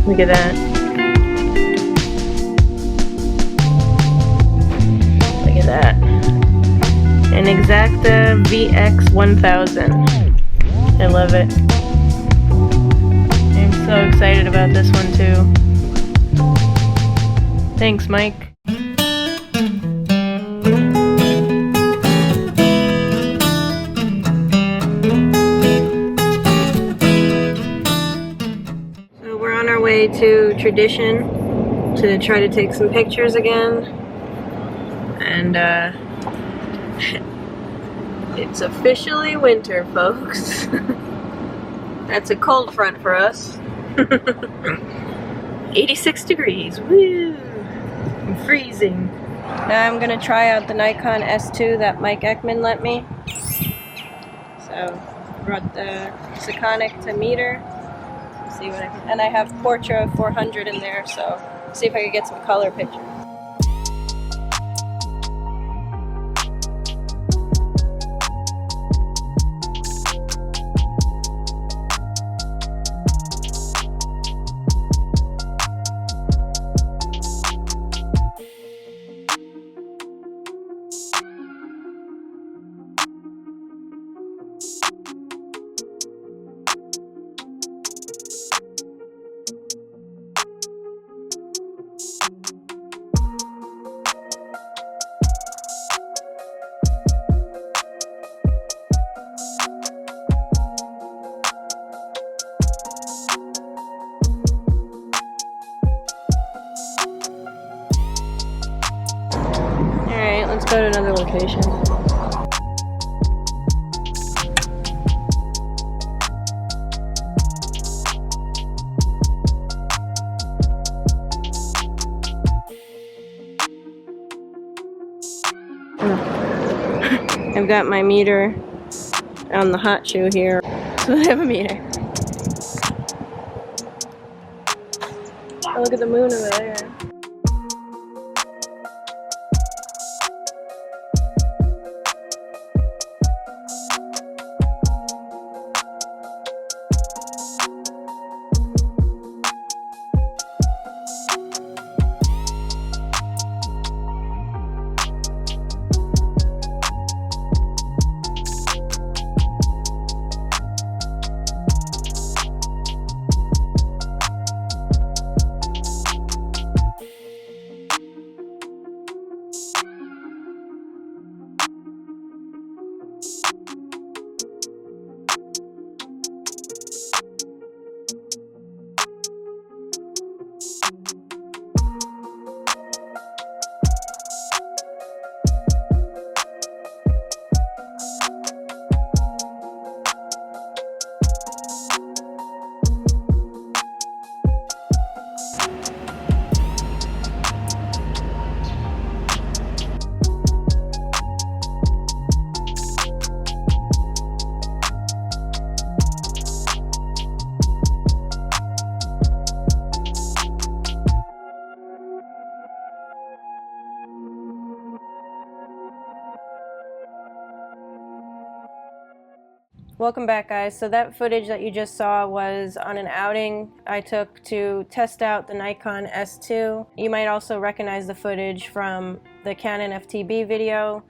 Look at that. Look at that. An Exacta VX1000. I love it. I'm so excited about this one too. Thanks, Mike. Way to Tradition to try to take some pictures again, and it's officially winter, folks. That's a cold front for us. 86 degrees, woo! I'm freezing. Now I'm gonna try out the Nikon S2 that Mike Ekman lent me. So brought the Sekonic to meter. See what I can, and I have Portra 400 in there, so see if I can get some color pictures. Let's go to another location. I've got my meter on the hot shoe here, so I have a meter. Oh, look at the moon over there. Welcome back, guys. So that footage that you just saw was on an outing I took to test out the Nikon S2. You might also recognize the footage from the Canon FTB video.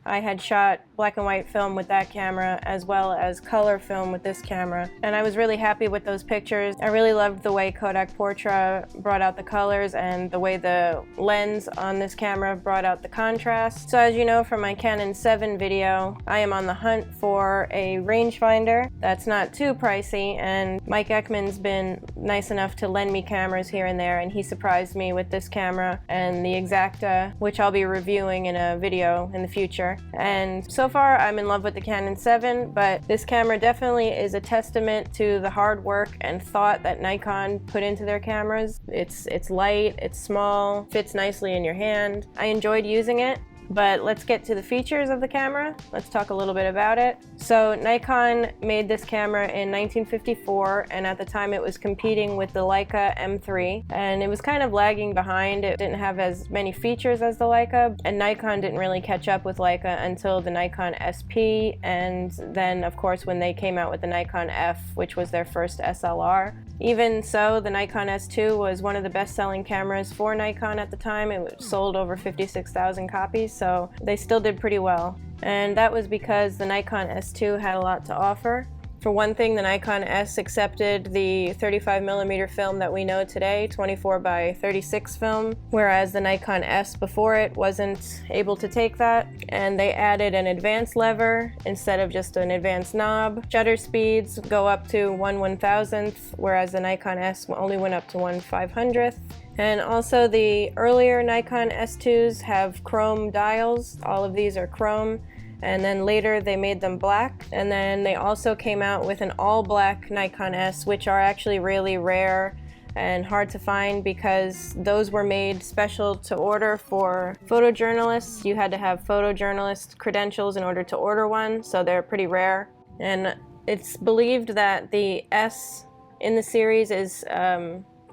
I had shot black and white film with that camera as well as color film with this camera, and I was really happy with those pictures. I really loved the way Kodak Portra brought out the colors and the way the lens on this camera brought out the contrast. So as you know from my Canon 7 video, I am on the hunt for a rangefinder that's not too pricey, and Mike Ekman's been nice enough to lend me cameras here and there, and he surprised me with this camera and the Exacta, which I'll be reviewing in a video in the future. And so far I'm in love with the Canon 7, but this camera definitely is a testament to the hard work and thought that Nikon put into their cameras. It's light, it's small, fits nicely in your hand. I enjoyed using it. But let's get to the features of the camera. Let's talk a little bit about it. So Nikon made this camera in 1954, and at the time it was competing with the Leica M3, and it was kind of lagging behind. It didn't have as many features as the Leica, and Nikon didn't really catch up with Leica until the Nikon SP, and then of course when they came out with the Nikon F, which was their first SLR. Even so, the Nikon S2 was one of the best-selling cameras for Nikon at the time. It sold over 56,000 copies, so they still did pretty well. And that was because the Nikon S2 had a lot to offer. For one thing, the Nikon S accepted the 35mm film that we know today, 24 by 36 film, whereas the Nikon S before it wasn't able to take that. And they added an advanced lever instead of just an advanced knob. Shutter speeds go up to 1/1000th, whereas the Nikon S only went up to 1/500th. And also the earlier Nikon S2s have chrome dials. All of these are chrome. And then later they made them black. And then they also came out with an all-black Nikon S, which are actually really rare and hard to find because those were made special to order for photojournalists. You had to have photojournalist credentials in order to order one, so they're pretty rare. And it's believed that the S in the series is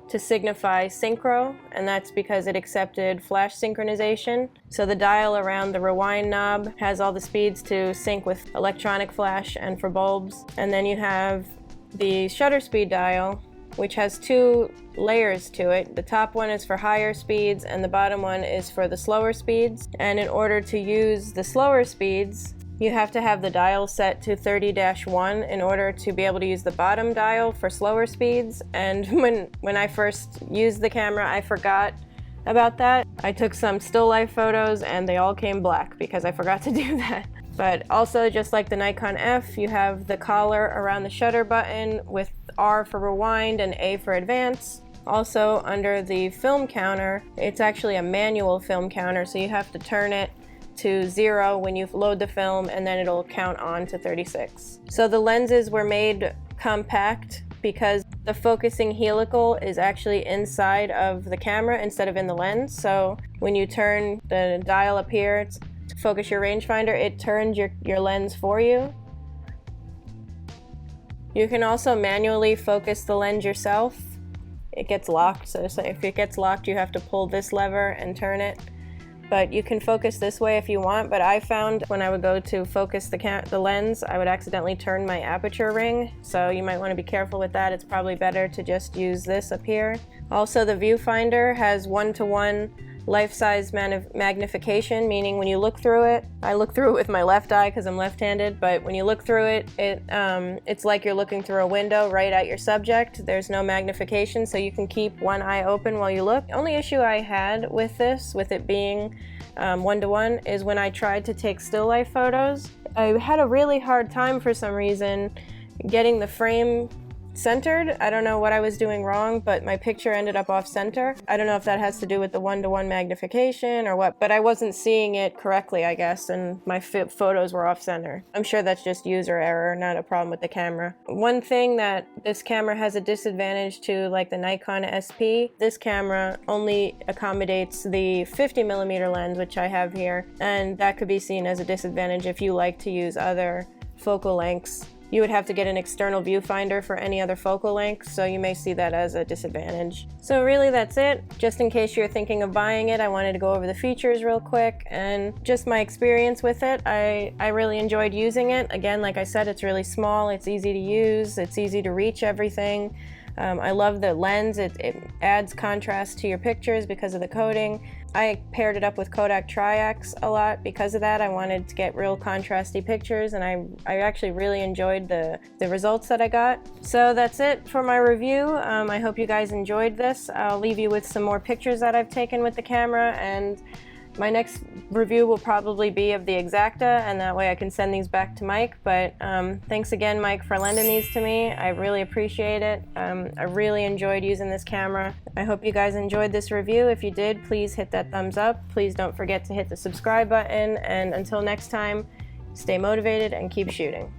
to signify synchro, and that's because it accepted flash synchronization. So the dial around the rewind knob has all the speeds to sync with electronic flash and for bulbs. And then you have the shutter speed dial, which has two layers to it. The top one is for higher speeds and the bottom one is for the slower speeds. And in order to use the slower speeds, you have to have the dial set to 30-1 in order to be able to use the bottom dial for slower speeds. And when I first used the camera, I forgot about that. I took some still life photos and they all came black because I forgot to do that. But also, just like the Nikon F, you have the collar around the shutter button with R for rewind and A for advance. Also, under the film counter, it's actually a manual film counter, so you have to turn it to 0 when you load the film, and then it'll count on to 36. So the lenses were made compact because the focusing helical is actually inside of the camera instead of in the lens. So when you turn the dial up here to focus your rangefinder, it turns your lens for you. You can also manually focus the lens yourself. It gets locked, so if it gets locked, you have to pull this lever and turn it. But you can focus this way if you want, but I found when I would go to focus the lens, I would accidentally turn my aperture ring, so you might want to be careful with that. It's probably better to just use this up here. Also, the Viewfinder has 1:1 life-size magnification, meaning when you look through it, I look through it with my left eye because I'm left-handed, but when you look through it, it's like you're looking through a window right at your subject. There's no magnification, so you can keep one eye open while you look. The only issue I had with this, with it being 1:1, is when I tried to take still life photos, I had a really hard time for some reason getting the frame centered. I don't know what I was doing wrong, but my picture ended up off center. I don't know if that has to do with the 1:1 magnification or what, but I wasn't seeing it correctly, I guess, and my photos were off center. I'm sure that's just user error, not a problem with the camera. One thing that this camera has a disadvantage to, like the Nikon SP, this camera only accommodates the 50mm lens, which I have here, and that could be seen as a disadvantage if you like to use other focal lengths. You would have to get an external viewfinder for any other focal length, so you may see that as a disadvantage. So really that's it. Just in case you're thinking of buying it, I wanted to go over the features real quick and just my experience with it. I really enjoyed using it. Again, like I said, it's really small, it's easy to use, it's easy to reach everything. I love the lens. It adds contrast to your pictures because of the coating. I paired it up with Kodak Tri-X a lot because of that. I wanted to get real contrasty pictures, and I actually really enjoyed the results that I got. So that's it for my review. I hope you guys enjoyed this. I'll leave you with some more pictures that I've taken with the camera, and my next review will probably be of the Exacta, and that way I can send these back to Mike. But thanks again, Mike, for lending these to me. I really appreciate it. I really enjoyed using this camera. I hope you guys enjoyed this review. If you did, please hit that thumbs up. Please don't forget to hit the subscribe button. And until next time, stay motivated and keep shooting.